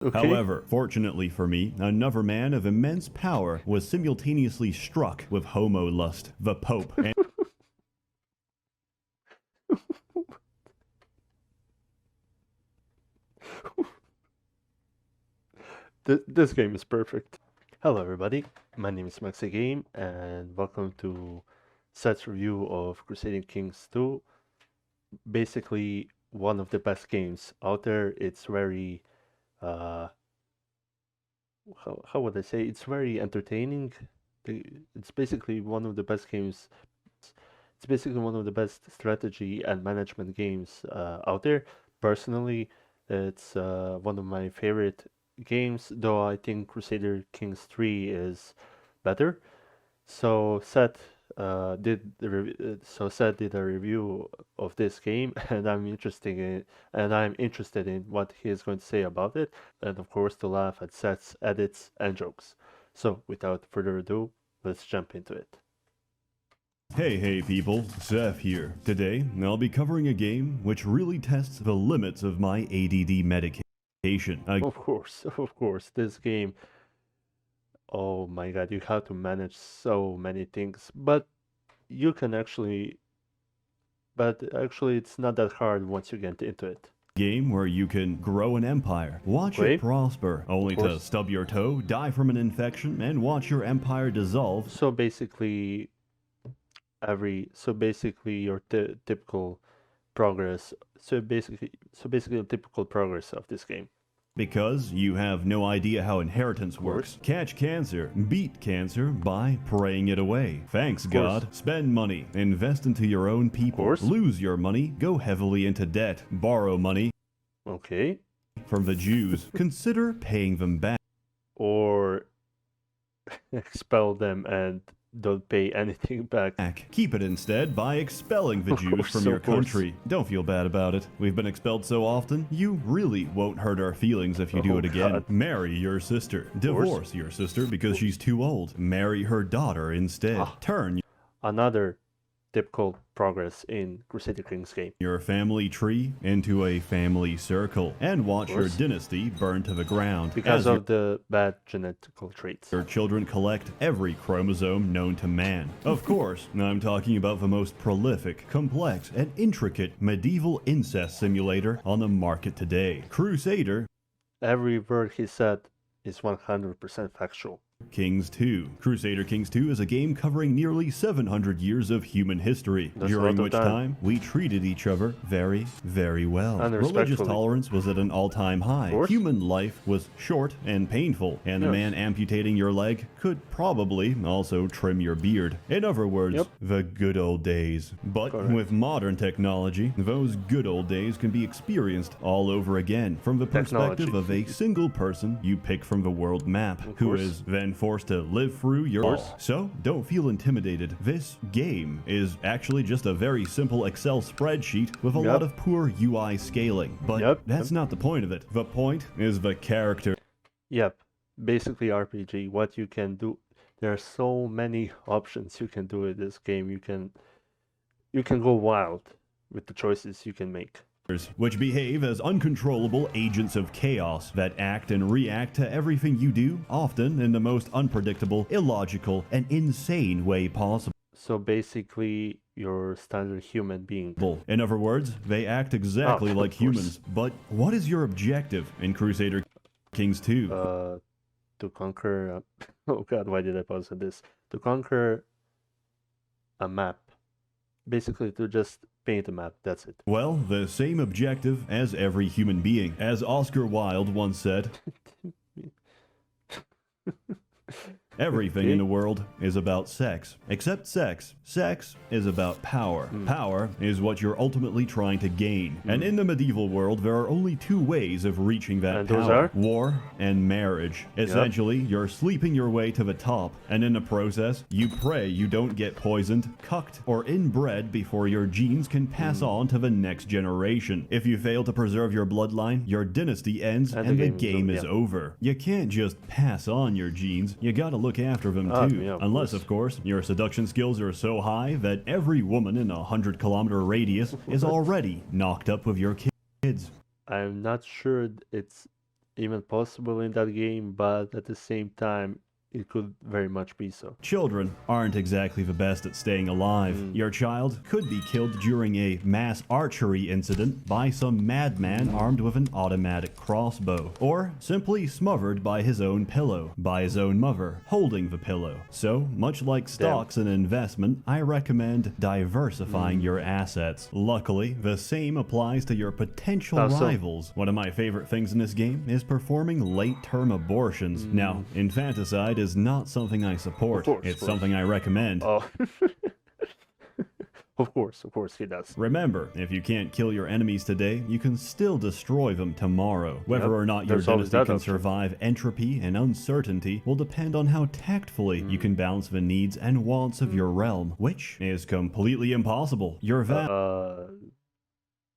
Okay. However, fortunately for me, another man of immense power was simultaneously struck with homo lust, the Pope. And This game is perfect. Hello everybody, my name is MaxiGame and welcome to Seth's review of Crusader Kings 2. Basically one of the best games out there. It's very how would I say, it's very entertaining. It's basically one of the best games. It's basically one of the best strategy and management games out there. Personally, it's one of my favorite games, though I think Crusader Kings 3 is better. So Seth did a review of this game, and I'm interested in what he is going to say about it, and of course to laugh at Seth's edits and jokes. So without further ado, let's jump into it. hey people, Seth here. Today, I'll be covering a game which really tests the limits of my ADD medication. Of course, this game. Oh my God, you have to manage so many things, but actually it's not that hard once you get into it. Game where you can grow an empire, watch Okay. it prosper, only to course. stub your toe, die from an infection, and watch your empire dissolve. So basically, your typical progress. So basically, the typical progress of this game. Because you have no idea how inheritance works. Catch cancer, beat cancer by praying it away. Thanks God. Spend money, invest into your own people. Lose your money, go heavily into debt. Borrow money. Okay. From the Jews, consider paying them back. Or expel them and don't pay anything back. Keep it instead by expelling the Jews from your country. Don't feel bad about it. We've been expelled so often, you really won't hurt our feelings if you do it again. God. Marry your sister. Divorce your sister because she's too old. Marry her daughter instead. Turn another typical progress in Crusader Kings game. Your family tree into a family circle and watch your dynasty burn to the ground. Because of the bad genetical traits. Your children collect every chromosome known to man. Of course, I'm talking about the most prolific, complex, and intricate medieval incest simulator on the market today. Crusader. Every word he said is 100% factual. Kings 2. Crusader Kings 2 is a game covering nearly 700 years of human history, during which time we treated each other very, very well. Religious tolerance was at an all-time high. Human life was short and painful, and the man amputating your leg could probably also trim your beard. In other words, the good old days. But with modern technology, those good old days can be experienced all over again from the perspective of a single person you pick from the world map, who is then forced to live through your life. So don't feel intimidated. This game is actually just a very simple Excel spreadsheet with a lot of poor UI scaling. But that's not the point of it. The point is the character. Basically RPG, what you can do. There are so many options you can do in this game. You can go wild with the choices you can make, which behave as uncontrollable agents of chaos that act and react to everything you do, often in the most unpredictable, illogical, and insane way possible. So basically, your standard human being. In other words, they act exactly like humans. But what is your objective in Crusader Kings 2? To conquer... oh God, why did I pause on this? To conquer a map. Basically, to just paint a map, that's it. Well, the same objective as every human being. As Oscar Wilde once said, everything in the world is about sex. Except sex. Sex is about power. Power is what you're ultimately trying to gain. And in the medieval world, there are only two ways of reaching that power. Those are? War and marriage. Essentially, you're sleeping your way to the top. And in the process, you pray you don't get poisoned, cucked, or inbred before your genes can pass on to the next generation. If you fail to preserve your bloodline, your dynasty ends and the game is over. You can't just pass on your genes. You gotta look after them too. Unless, of course, your seduction skills are so high that every woman in a 100-kilometer radius is already knocked up with your kids. I'm not sure even possible in that game, but at the same time, it could very much be so. Children aren't exactly the best at staying alive. Your child could be killed during a mass archery incident by some madman armed with an automatic crossbow, or simply smothered by his own pillow, by his own mother, holding the pillow. So, much like stocks and investment, I recommend diversifying your assets. Luckily, the same applies to your potential rivals. One of my favorite things in this game is performing late-term abortions. Now, infanticide is not something I support. It's something I recommend. Oh. Of course he does. Remember, if you can't kill your enemies today, you can still destroy them tomorrow. Whether or not your dynasty can survive entropy and uncertainty will depend on how tactfully you can balance the needs and wants of your realm, which is completely impossible. Your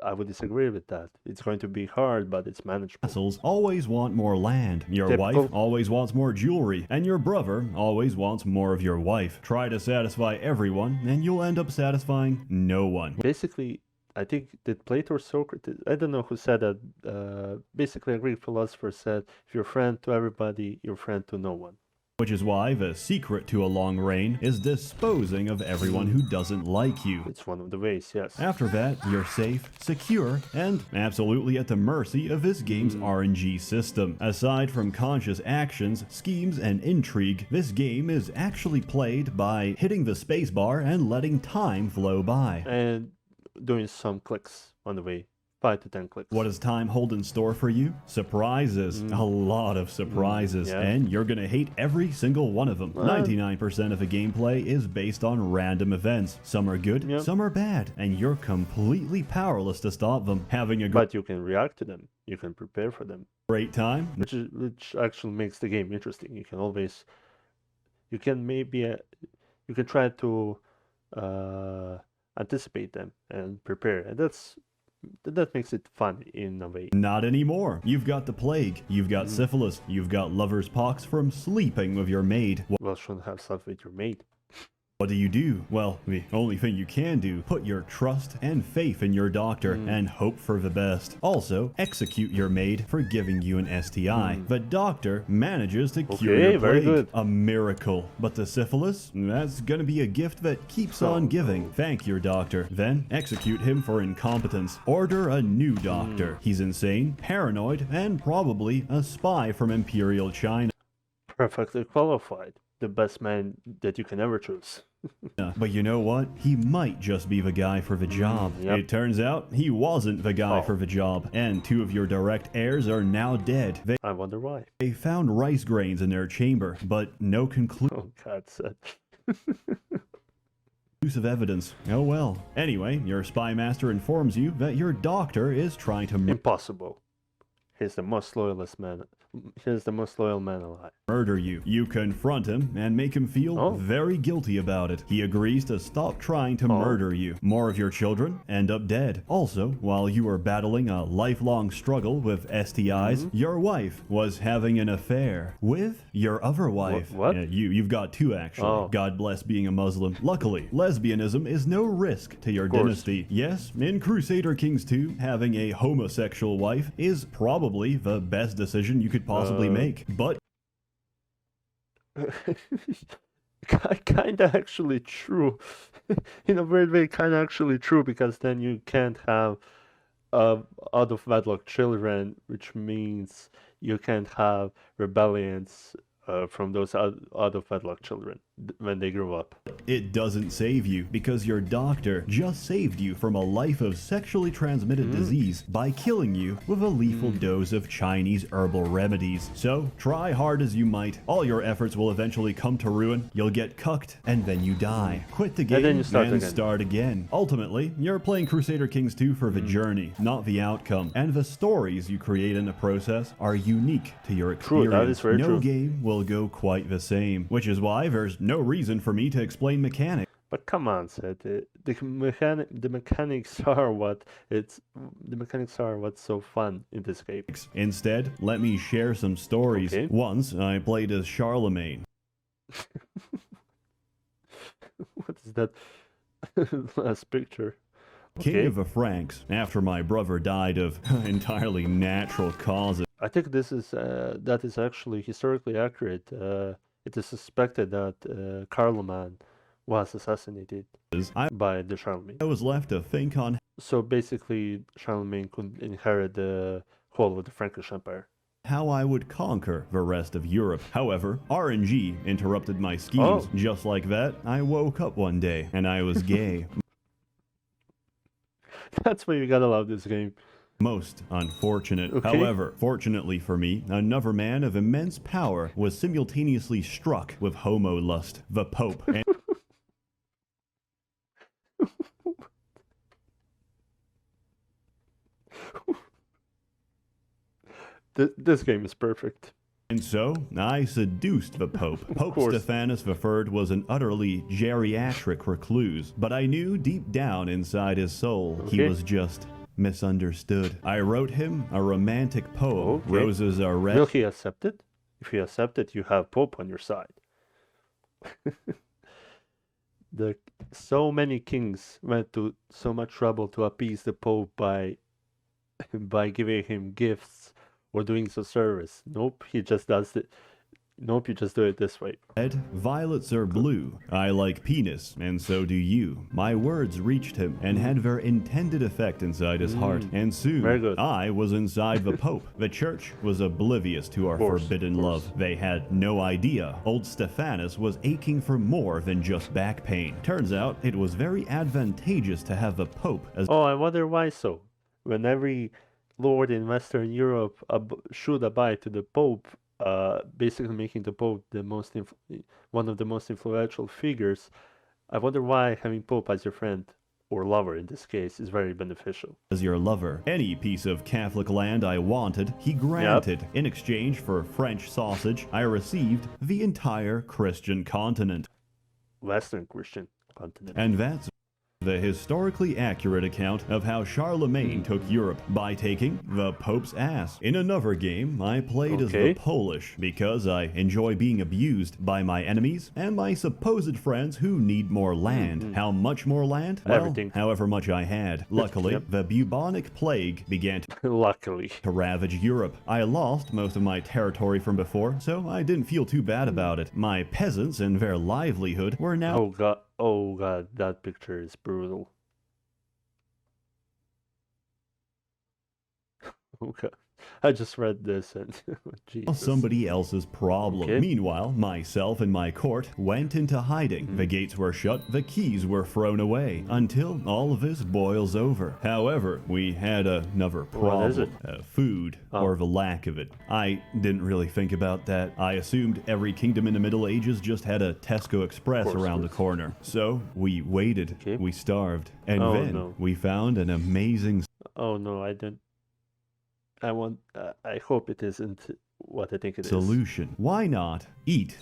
I would disagree with that. It's going to be hard, but it's manageable. Vassals always want more land. Your wife always wants more jewelry, and your brother always wants more of your wife. Try to satisfy everyone, and you'll end up satisfying no one. Basically, I think that Plato or Socrates, I don't know who said that, basically a Greek philosopher said, if you're a friend to everybody, you're a friend to no one. Which is why the secret to a long reign is disposing of everyone who doesn't like you. It's one of the ways, yes. After that, you're safe, secure, and absolutely at the mercy of this game's RNG system. Aside from conscious actions, schemes, and intrigue, this game is actually played by hitting the spacebar and letting time flow by. And doing some clicks on the way. 5 to 10 clicks. What does time hold in store for you? Surprises. A lot of surprises. And you're gonna hate every single one of them. 99% of the gameplay is based on random events. Some are good, some are bad, and you're completely powerless to stop them. But you can react to them. You can prepare for them. Great time. Which actually makes the game interesting. You can always... You can try to anticipate them and prepare. And that makes it fun in a way. Not anymore. You've got the plague, you've got syphilis, you've got lover's pox from sleeping with your maid. Well, shouldn't have slept with your maid. What do? Well, the only thing you can do, put your trust and faith in your doctor and hope for the best. Also, execute your maid for giving you an STI. The doctor manages to cure your plague. Very good. A miracle. But the syphilis? That's gonna be a gift that keeps on giving. Thank your doctor. Then execute him for incompetence. Order a new doctor. He's insane, paranoid, and probably a spy from Imperial China. Perfectly qualified. The best man that you can ever choose. But you know what? He might just be the guy for the job. It turns out he wasn't the guy for the job, and 2 of your direct heirs are now dead. I wonder why. They found rice grains in their chamber, but no conclusive evidence. Oh well. Anyway, your spy master informs you that your doctor is trying to Impossible. He's the most loyalist man. He's the most loyal man alive. Murder you. You confront him and make him feel very guilty about it. He agrees to stop trying to murder you. More of your children end up dead. Also, while you were battling a lifelong struggle with STIs, your wife was having an affair with your other wife. What? You've got 2 actually. God bless being a Muslim. Luckily, lesbianism is no risk to your dynasty. Yes, in Crusader Kings 2, having a homosexual wife is probably the best decision you could possibly make, but kinda actually true. In a weird way, kinda actually true, because then you can't have out of wedlock children, which means you can't have rebellions from those out of wedlock children when they grow up. It doesn't save you, because your doctor just saved you from a life of sexually transmitted disease by killing you with a lethal dose of Chinese herbal remedies. So, try hard as you might, all your efforts will eventually come to ruin, you'll get cucked, and then you die. Quit the game and then you start again. Ultimately, you're playing Crusader Kings 2 for the journey, not the outcome, and the stories you create in the process are unique to your experience. True, that is very true. No game will go quite the same, which is why there's no reason for me to explain mechanics. But come on, Seth. The mechanics are what's so fun in this game. Instead, let me share some stories. Once, I played as Charlemagne. What is that last picture? King of the Franks, after my brother died of entirely natural causes. I think this is that is actually historically accurate. It is suspected that Carloman was assassinated by the Charlemagne. I was left to think on. So basically, Charlemagne could inherit the whole of the Frankish Empire. How I would conquer the rest of Europe. However, RNG interrupted my schemes. Oh. Just like that, I woke up one day and I was gay. That's why you gotta love this game. Most unfortunate. Okay. However, fortunately for me, another man of immense power was simultaneously struck with homo lust, the Pope. And This game is perfect. And so, I seduced the Pope. Pope Stephanus III was an utterly geriatric recluse, but I knew deep down inside his soul he was just misunderstood. I wrote him a romantic poem. Roses are red. Will he accept it? If he accepts it, you have Pope on your side. So many kings went to so much trouble to appease the Pope by giving him gifts or doing some service. Nope, he just does it. Nope, you just do it this way. Red, violets are blue. I like penis, and so do you. My words reached him and had their intended effect inside his heart. And soon, I was inside the Pope. The church was oblivious to our forbidden love. They had no idea old Stephanus was aching for more than just back pain. Turns out, it was very advantageous to have the Pope as— Oh, I wonder why so. When every lord in Western Europe should abide to the Pope, basically making the Pope the one of the most influential figures, I wonder why having Pope as your friend, or lover in this case, is very beneficial. As your lover. Any piece of Catholic land I wanted, he granted. In exchange for French sausage, I received the entire Christian continent. Western Christian continent. And that's the historically accurate account of how Charlemagne took Europe by taking the Pope's ass. In another game, I played as the Polish because I enjoy being abused by my enemies and my supposed friends who need more land. How much more land? Well, everything. However much I had. Luckily, the bubonic plague began to ravage Europe. I lost most of my territory from before, so I didn't feel too bad about it. My peasants and their livelihood were now— Oh god, that picture is brutal. Okay. I just read this and Jesus. Somebody else's problem. Meanwhile, myself and my court went into hiding. The gates were shut, the keys were thrown away, until all of this boils over. However, we had another problem. What is it? Food, or the lack of it. I didn't really think about that. I assumed every kingdom in the Middle Ages just had a Tesco Express around the corner. So, we waited, we starved, and then we found an amazing— Oh no, I didn't. I hope it isn't what I think it is. Solution. Why not eat?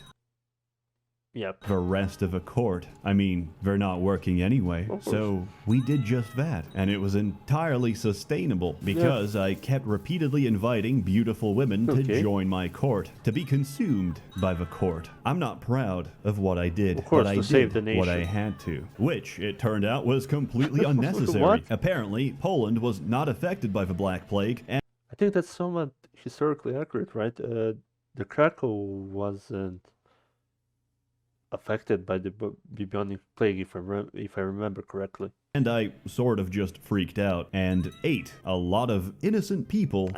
Yep. The rest of a court. I mean, they're not working anyway. So we did just that. And it was entirely sustainable because I kept repeatedly inviting beautiful women to join my court, to be consumed by the court. I'm not proud of what I did, but I did what I had to, which it turned out was completely unnecessary. Apparently, Poland was not affected by the Black Plague. And I think that's somewhat historically accurate, right? The Krakow wasn't affected by the bubonic plague, if I remember correctly. And I sort of just freaked out and ate a lot of innocent people.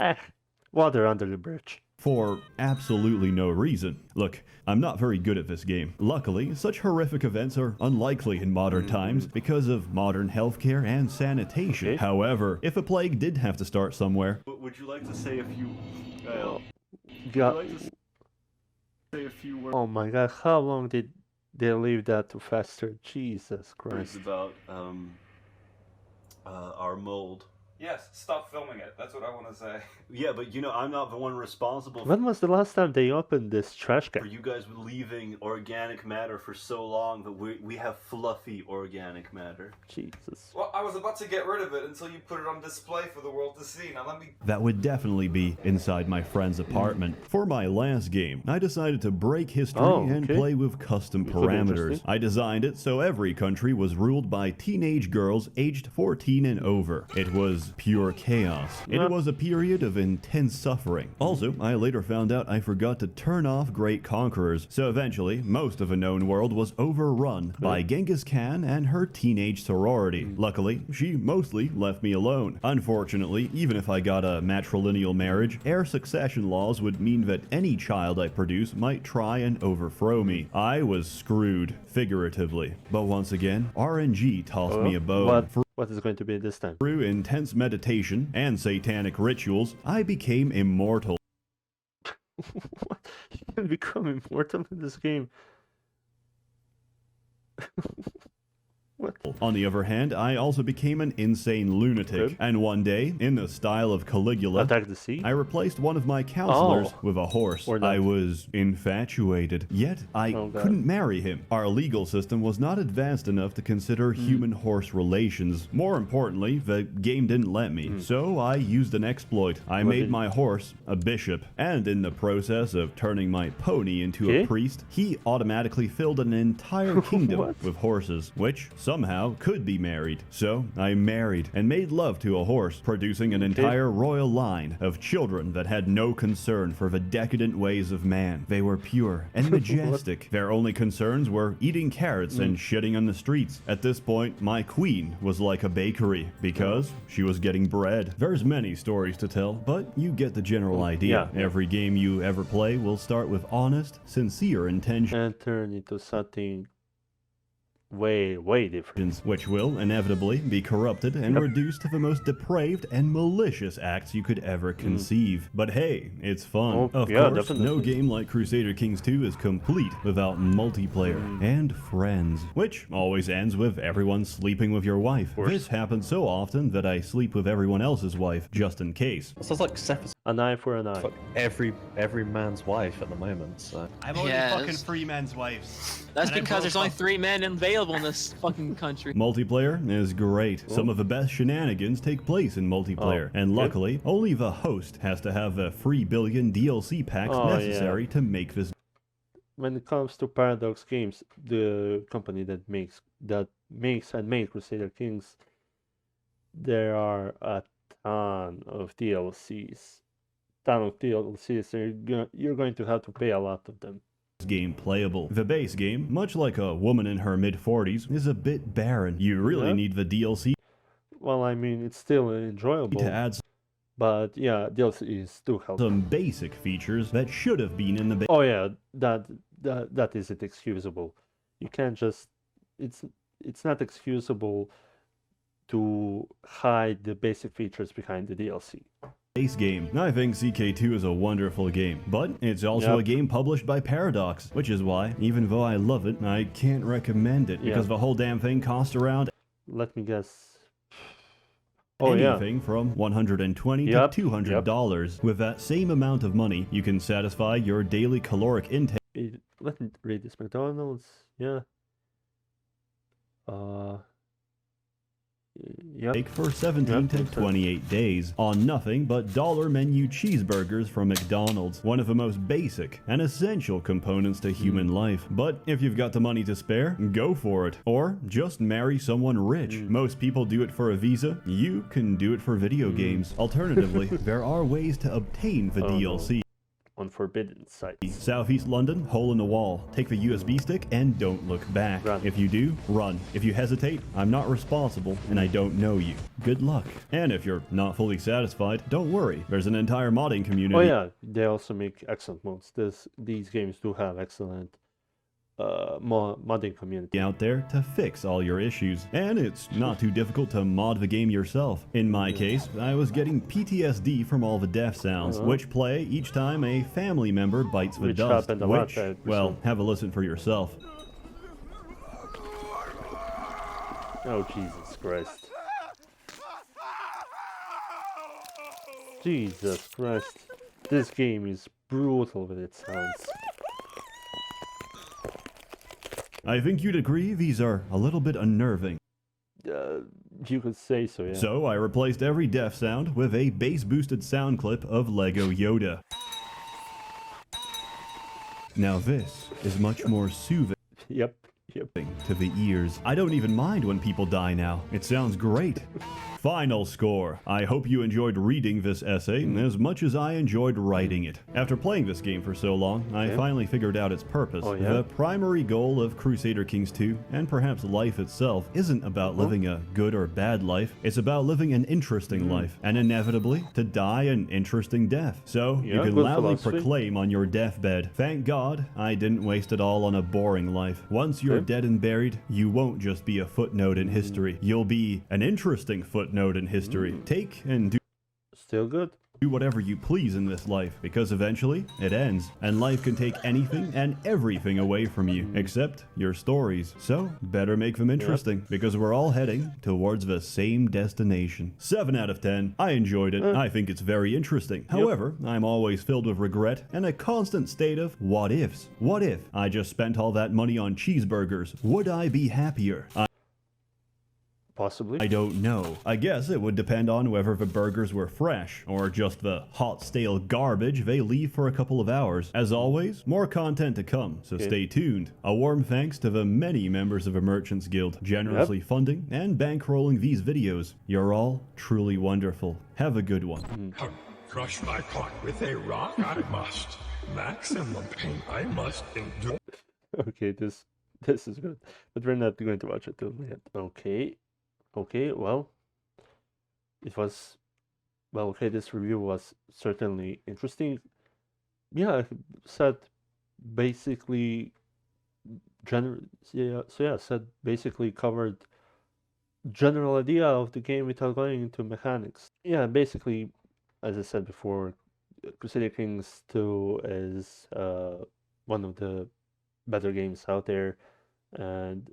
Water under the bridge. For absolutely no reason. Look, I'm not very good at this game. Luckily, such horrific events are unlikely in modern times because of modern healthcare and sanitation. However, if a plague did have to start somewhere— Would you like to say a few... Oh my god, how long did they leave that to fester? Jesus Christ. About our mold. Yes, stop filming it. That's what I want to say. Yeah, but you know, I'm not the one responsible When was the last time they opened this trash can? for you guys leaving organic matter for so long that we have fluffy organic matter. Jesus. Well, I was about to get rid of it until you put it on display for the world to see. Now let me... That would definitely be inside my friend's apartment. For my last game, I decided to break history and play with custom parameters. I designed it so every country was ruled by teenage girls aged 14 and over. It was was pure chaos. It was a period of intense suffering. Also, I later found out I forgot to turn off Great Conquerors, so eventually, most of a known world was overrun by Genghis Khan and her teenage sorority. Luckily, she mostly left me alone. Unfortunately, even if I got a matrilineal marriage, heir succession laws would mean that any child I produce might try and overthrow me. I was screwed, figuratively. But once again, RNG tossed me a bone. What is going to be this time? Through intense meditation and satanic rituals, I became immortal. What? You can become immortal in this game? What? On the other hand, I also became an insane lunatic, and one day, in the style of Caligula, Attack the Sea? I replaced one of my counselors with a horse. Or not. I was infatuated, yet I couldn't marry him. Our legal system was not advanced enough to consider human-horse relations. More importantly, the game didn't let me, so I used an exploit. I made my horse a bishop, and in the process of turning my pony into a priest, he automatically filled an entire kingdom with horses, which somehow could be married. So I married and made love to a horse, producing an entire royal line of children that had no concern for the decadent ways of man. They were pure and majestic. Their only concerns were eating carrots and shitting on the streets. At this point, my queen was like a bakery because she was getting bread. There's many stories to tell, but you get the general idea. Every game you ever play will start with honest, sincere intentions. And turn into something way different, which will inevitably be corrupted and reduced to the most depraved and malicious acts you could ever conceive. But hey, it's fun. Of course, definitely. No game like Crusader Kings 2 is complete without multiplayer and friends, which always ends with everyone sleeping with your wife. This happens so often that I sleep with everyone else's wife just in case. Sounds like Seth. An eye for an eye. Fuck every man's wife at the moment. So I'm only fucking 3 men's wives. That's because there's only 3 men available in this fucking country. Multiplayer is great. Some of the best shenanigans take place in multiplayer, and luckily, only the host has to have the 3 billion DLC packs necessary to make this. When it comes to Paradox Games, the company that makes and made Crusader Kings, there are a ton of DLCs. So you're going to have to pay a lot of them. Game playable. The base game, much like a woman in her mid-40s, is a bit barren. You really need the DLC. Well, I mean, it's still enjoyable to add, but yeah, DLCs do help. Some basic features that should have been in the base. Oh yeah, that isn't excusable. You can't just. It's not excusable to hide the basic features behind the DLC. Base game. I think CK2 is a wonderful game, but it's also a game published by Paradox, which is why, even though I love it, I can't recommend it because the whole damn thing costs around. Let me guess. Anything from $120 to $200. With that same amount of money, you can satisfy your daily caloric intake. Let me read this. McDonald's. Yeah. For 17 to 28 days on nothing but dollar menu cheeseburgers from McDonald's, one of the most basic and essential components to human life. But if you've got the money to spare, go for it. Or just marry someone rich. Most people do it for a visa. You can do it for video games. Alternatively, there are ways to obtain the DLC. On forbidden sites. Southeast London, hole in the wall. Take the USB stick and don't look back. Run. If you do, run. If you hesitate, I'm not responsible and I don't know you. Good luck. And if you're not fully satisfied, don't worry. There's an entire modding community. Oh yeah, they also make excellent mods. These games do have excellent modding community out there to fix all your issues, and it's not too difficult to mod the game yourself. In my case, I was getting PTSD from all the death sounds, which play each time a family member bites the dust, which, well, have a listen for yourself. Oh, Jesus Christ. Jesus Christ. This game is brutal with its sounds. I think you'd agree these are a little bit unnerving. You could say so, yeah. So I replaced every death sound with a bass-boosted sound clip of Lego Yoda. Now this is much more soothing. Yep. To the ears. I don't even mind when people die now. It sounds great. Final score. I hope you enjoyed reading this essay as much as I enjoyed writing it. After playing this game for so long, I finally figured out its purpose. Oh, yeah? The primary goal of Crusader Kings 2, and perhaps life itself, isn't about living a good or bad life. It's about living an interesting life, and inevitably, to die an interesting death. So, you can loudly proclaim on your deathbed, "Thank God, I didn't waste it all on a boring life." Once you're dead and buried, you won't just be a footnote in history. You'll be an interesting footnote in history. Take and do Still good. Do whatever you please in this life, because eventually it ends, and life can take anything and everything away from you, except your stories. So, better make them interesting, because we're all heading towards the same destination. 7 out of 10. I enjoyed it. I think it's very interesting. However, I'm always filled with regret and a constant state of what ifs. What if I just spent all that money on cheeseburgers? Would I be happier? Possibly. I don't know. I guess it would depend on whether the burgers were fresh, or just the hot, stale garbage they leave for a couple of hours. As always, more content to come, so stay tuned. A warm thanks to the many members of the Merchants Guild generously funding and bankrolling these videos. You're all truly wonderful. Have a good one. Crush my pot with a rock I must. Maximum pain I must endure. Okay, this is good. But we're not going to watch it till the end. Okay, well, it was, well, okay, this review was certainly interesting. Yeah, said basically, said basically covered general idea of the game without going into mechanics. Yeah, basically, as I said before, Crusader Kings 2 is one of the better games out there, and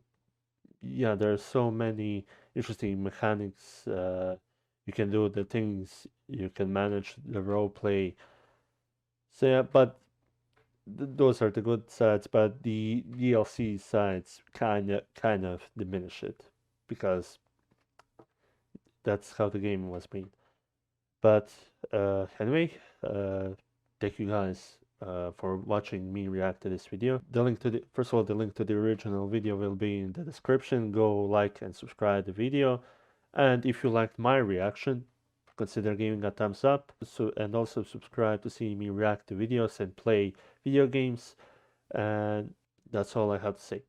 yeah, there are so many interesting mechanics. You can do the things, you can manage the role play. So yeah, but those are the good sides, but the DLC sides kind of diminish it, because that's how the game was made. But anyway, thank you guys for watching me react to this video. The link to first of all, the link to the original video will be in the description. Go like and subscribe the video, and if you liked my reaction, consider giving a thumbs up. And also subscribe to see me react to videos and play video games. And that's all I have to say.